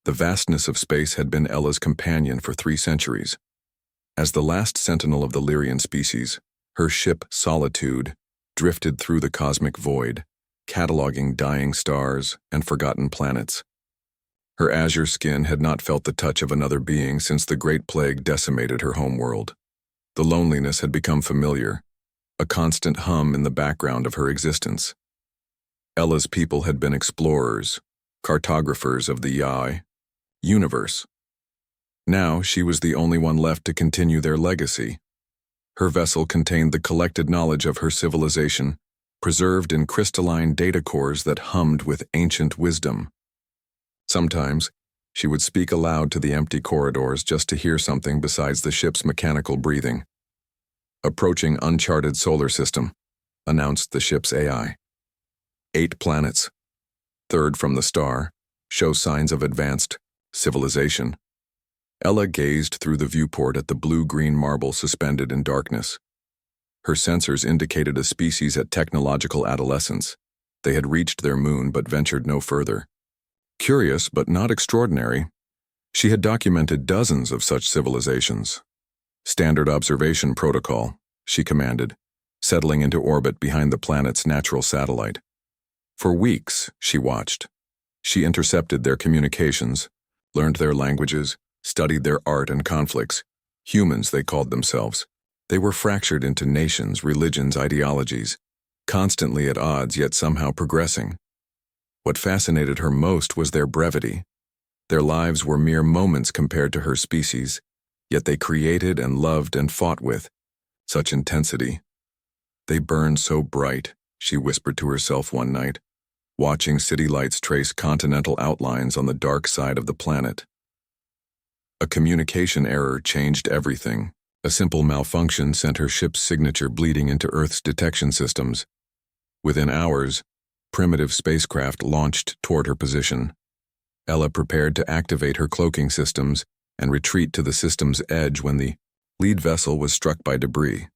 The vastness of space had been Ella's companion for 3 centuries. As the last sentinel of the Lyrian species, her ship Solitude drifted through the cosmic void, cataloging dying stars and forgotten planets. Her azure skin had not felt the touch of another being since the Great Plague decimated her homeworld. The loneliness had become familiar, a constant hum in the background of her existence. Ella's people had been explorers, cartographers of the universe. Now she was the only one left to continue their legacy. Her vessel contained the collected knowledge of her civilization, preserved in crystalline data cores that hummed with ancient wisdom. Sometimes, she would speak aloud to the empty corridors just to hear something besides the ship's mechanical breathing. "Approaching uncharted solar system," announced the ship's AI. 8 planets, third from the star, show signs of advanced civilization. Ella gazed through the viewport at the blue-green marble suspended in darkness. Her sensors indicated a species at technological adolescence. They had reached their moon but ventured no further. Curious but not extraordinary, she had documented dozens of such civilizations. "Standard observation protocol," she commanded, settling into orbit behind the planet's natural satellite. For weeks, she watched. She intercepted their communications, learned their languages, studied their art and conflicts. Humans, they called themselves. They were fractured into nations, religions, ideologies, constantly at odds yet somehow progressing. What fascinated her most was their brevity. Their lives were mere moments compared to her species, yet they created and loved and fought with such intensity. "They burn so bright," she whispered to herself one night, watching city lights trace continental outlines on the dark side of the planet. A communication error changed everything. A simple malfunction sent her ship's signature bleeding into Earth's detection systems. Within hours, primitive spacecraft launched toward her position. Ella prepared to activate her cloaking systems and retreat to the system's edge when the lead vessel was struck by debris.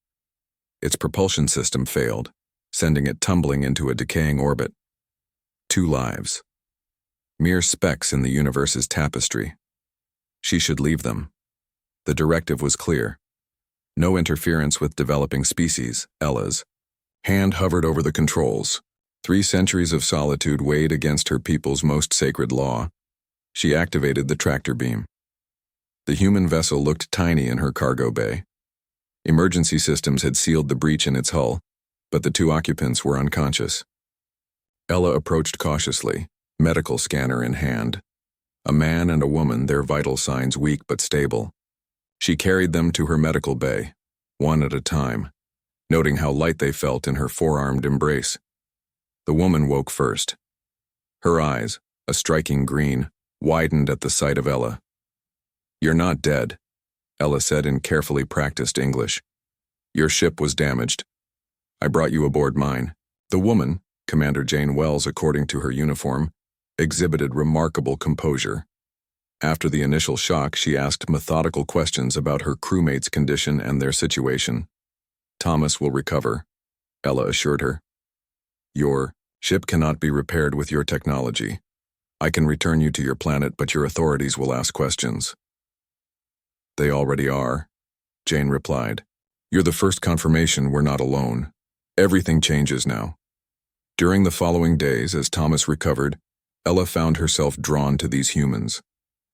Its propulsion system failed, sending it tumbling into a decaying orbit. 2 lives. Mere specks in the universe's tapestry. She should leave them. The directive was clear. No interference with developing species. Ella's hand hovered over the controls. 3 centuries of solitude weighed against her people's most sacred law. She activated the tractor beam. The human vessel looked tiny in her cargo bay. Emergency systems had sealed the breach in its hull, but the 2 occupants were unconscious. Ella approached cautiously, medical scanner in hand. A man and a woman, their vital signs weak but stable. She carried them to her medical bay, one at a time, noting how light they felt in her forearmed embrace. The woman woke first. Her eyes, a striking green, widened at the sight of Ella. "You're not dead," Ella said in carefully practiced English. "Your ship was damaged. I brought you aboard mine." The woman, Commander Jane Wells according to her uniform, exhibited remarkable composure. After the initial shock, she asked methodical questions about her crewmates' condition and their situation. "Thomas will recover," Ella assured her. "Your ship cannot be repaired with your technology. I can return you to your planet, but your authorities will ask questions." "They already are," Jane replied. "You're the first confirmation we're not alone. Everything changes now." During the following days, as Thomas recovered, Ella found herself drawn to these humans.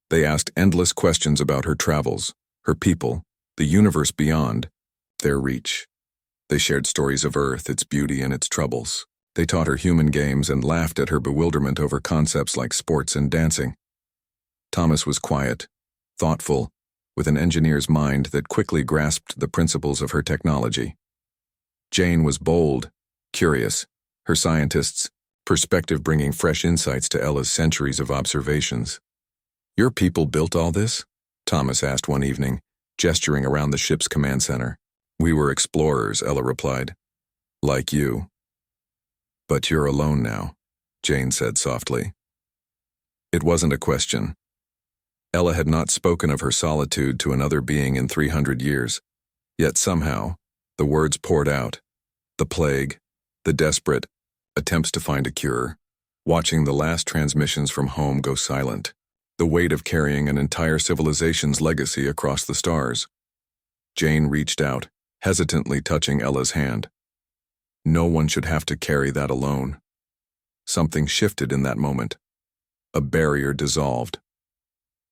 They asked endless questions about her travels, her people, the universe beyond, their reach. They shared stories of Earth, its beauty and its troubles. They taught her human games and laughed at her bewilderment over concepts like sports and dancing. Thomas was quiet, thoughtful, with an engineer's mind that quickly grasped the principles of her technology. Jane was bold, curious, her scientists' perspective bringing fresh insights to Ella's centuries of observations. "Your people built all this?" Thomas asked one evening, gesturing around the ship's command center. "We were explorers," Ella replied. "Like you." "But you're alone now," Jane said softly. It wasn't a question. Ella had not spoken of her solitude to another being in 300 years, yet somehow, the words poured out. The plague, the desperate attempts to find a cure, watching the last transmissions from home go silent. the weight of carrying an entire civilization's legacy across the stars. Jane reached out, hesitantly touching Ella's hand. No one should have to carry that alone. Something shifted in that moment. A barrier dissolved.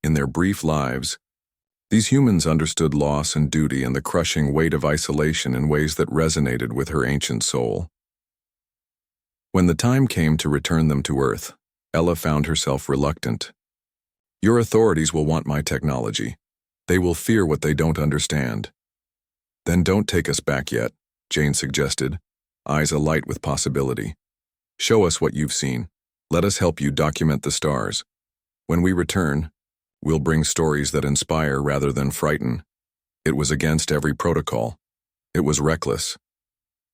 In their brief lives, these humans understood loss and duty and the crushing weight of isolation in ways that resonated with her ancient soul. When the time came to return them to Earth, Ella found herself reluctant. Your authorities will want my technology. They will fear what they don't understand. Then don't take us back yet, Jane suggested, eyes alight with possibility. Show us what you've seen. Let us help you document the stars. When we return, we'll bring stories that inspire rather than frighten. It was against every protocol. It was reckless.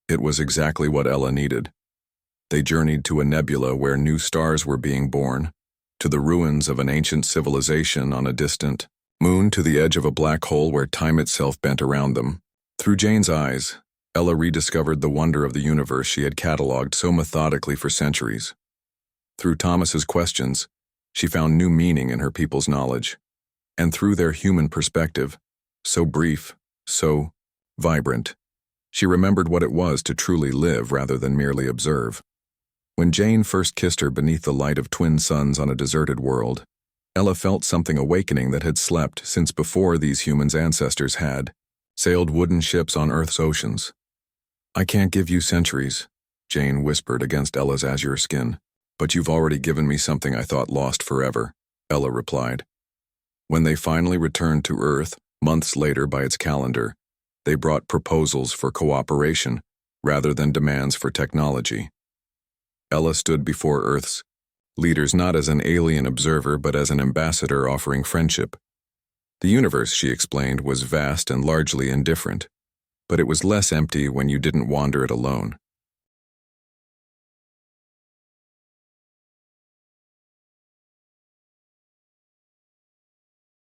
It was exactly what Ella needed. They journeyed to a nebula where new stars were being born, to the ruins of an ancient civilization on a distant moon, to the edge of a black hole where time itself bent around them. Through Jane's eyes, Ella rediscovered the wonder of the universe she had catalogued so methodically for centuries. Through Thomas's questions, she found new meaning in her people's knowledge. And through their human perspective, so brief, so vibrant, she remembered what it was to truly live rather than merely observe. When Jane first kissed her beneath the light of twin suns on a deserted world, Ella felt something awakening that had slept since before these humans' ancestors had sailed wooden ships on Earth's oceans. I can't give you centuries, Jane whispered against Ella's azure skin. But you've already given me something I thought lost forever, Ella replied. When they finally returned to Earth, months later by its calendar, they brought proposals for cooperation rather than demands for technology. Ella stood before Earth's leaders not as an alien observer but as an ambassador offering friendship. The universe, she explained, was vast and largely indifferent, but it was less empty when you didn't wander it alone.